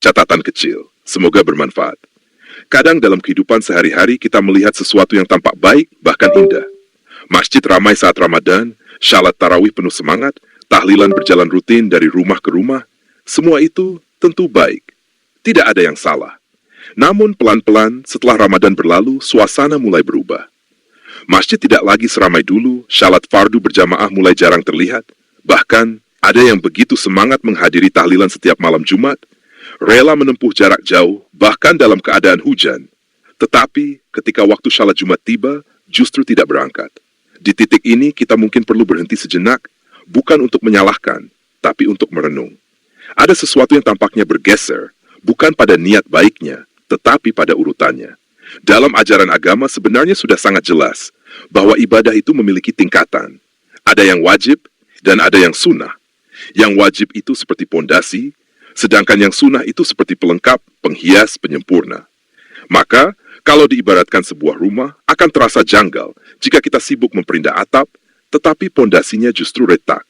catatan kecil. Semoga bermanfaat. Kadang dalam kehidupan sehari-hari kita melihat sesuatu yang tampak baik, bahkan indah. Masjid ramai saat Ramadan, syalat tarawih penuh semangat, tahlilan berjalan rutin dari rumah ke rumah. Semua itu tentu baik. Tidak ada yang salah. Namun pelan-pelan setelah Ramadan berlalu, suasana mulai berubah. Masjid tidak lagi seramai dulu, syalat fardu berjamaah mulai jarang terlihat. Bahkan ada yang begitu semangat menghadiri tahlilan setiap malam Jumat, rela menempuh jarak jauh, bahkan dalam keadaan hujan. Tetapi ketika waktu syalat Jumat tiba, justru tidak berangkat. Di titik ini kita mungkin perlu berhenti sejenak, bukan untuk menyalahkan, tapi untuk merenung. Ada sesuatu yang tampaknya bergeser, bukan pada niat baiknya, tetapi pada urutannya. Dalam ajaran agama sebenarnya sudah sangat jelas bahwa ibadah itu memiliki tingkatan. Ada yang wajib dan ada yang sunnah. Yang wajib itu seperti pondasi, sedangkan yang sunnah itu seperti pelengkap, penghias, penyempurna. Maka, kalau diibaratkan sebuah rumah, akan terasa janggal jika kita sibuk memperindah atap, tetapi pondasinya justru retak.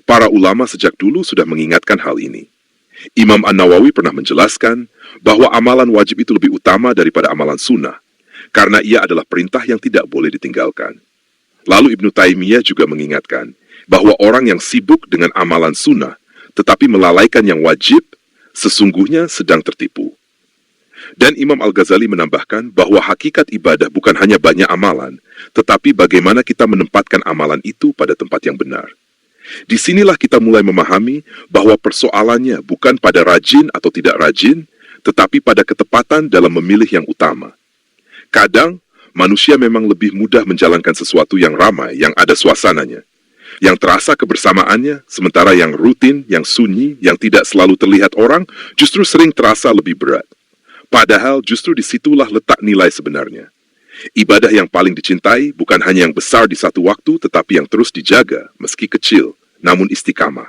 Para ulama sejak dulu sudah mengingatkan hal ini. Imam An-Nawawi pernah menjelaskan bahwa amalan wajib itu lebih utama daripada amalan sunnah, karena ia adalah perintah yang tidak boleh ditinggalkan. Lalu Ibnu Taimiyah juga mengingatkan bahwa orang yang sibuk dengan amalan sunnah, tetapi melalaikan yang wajib, sesungguhnya sedang tertipu. Dan Imam Al-Ghazali menambahkan bahwa hakikat ibadah bukan hanya banyak amalan, tetapi bagaimana kita menempatkan amalan itu pada tempat yang benar. Disinilah kita mulai memahami bahwa persoalannya bukan pada rajin atau tidak rajin, tetapi pada ketepatan dalam memilih yang utama. Kadang, manusia memang lebih mudah menjalankan sesuatu yang ramai, yang ada suasananya. Yang terasa kebersamaannya, sementara yang rutin, yang sunyi, yang tidak selalu terlihat orang, justru sering terasa lebih berat. Padahal justru disitulah letak nilai sebenarnya. Ibadah yang paling dicintai bukan hanya yang besar di satu waktu, tetapi yang terus dijaga, meski kecil, namun istiqamah.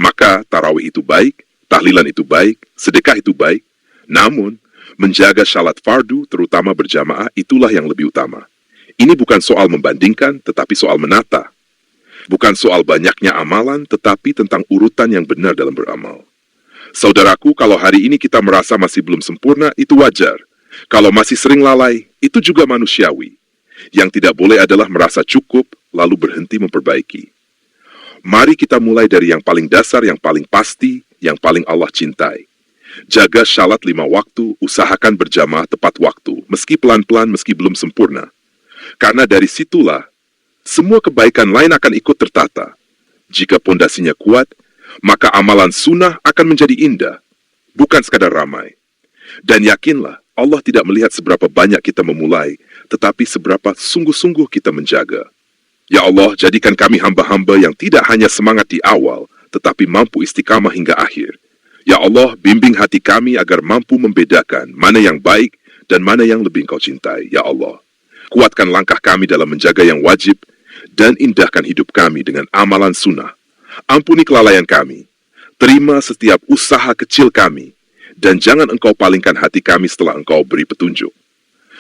Maka tarawih itu baik, tahlilan itu baik, sedekah itu baik, namun menjaga syalat fardu, terutama berjamaah, itulah yang lebih utama. Ini bukan soal membandingkan, tetapi soal menata. Bukan soal banyaknya amalan, tetapi tentang urutan yang benar dalam beramal. Saudaraku, kalau hari ini kita merasa masih belum sempurna, itu wajar. Kalau masih sering lalai, itu juga manusiawi. Yang tidak boleh adalah merasa cukup, lalu berhenti memperbaiki. Mari kita mulai dari yang paling dasar, yang paling pasti, yang paling Allah cintai. Jaga syalat 5 waktu, usahakan berjamaah tepat waktu, meski pelan-pelan, meski belum sempurna. Karena dari situlah, semua kebaikan lain akan ikut tertata. Jika pondasinya kuat, maka amalan sunnah akan menjadi indah, bukan sekadar ramai. Dan yakinlah, Allah tidak melihat seberapa banyak kita memulai, tetapi seberapa sungguh-sungguh kita menjaga. Ya Allah, jadikan kami hamba-hamba yang tidak hanya semangat di awal, tetapi mampu istiqamah hingga akhir. Ya Allah, bimbing hati kami agar mampu membedakan mana yang baik dan mana yang lebih Engkau cintai. Ya Allah, kuatkan langkah kami dalam menjaga yang wajib, dan indahkan hidup kami dengan amalan sunnah. Ampuni kelalaian kami, terima setiap usaha kecil kami, dan jangan Engkau palingkan hati kami setelah Engkau beri petunjuk.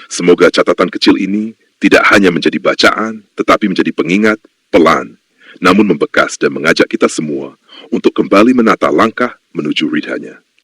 Semoga catatan kecil ini tidak hanya menjadi bacaan, tetapi menjadi pengingat, pelan, namun membekas dan mengajak kita semua untuk kembali menata langkah menuju ridhanya.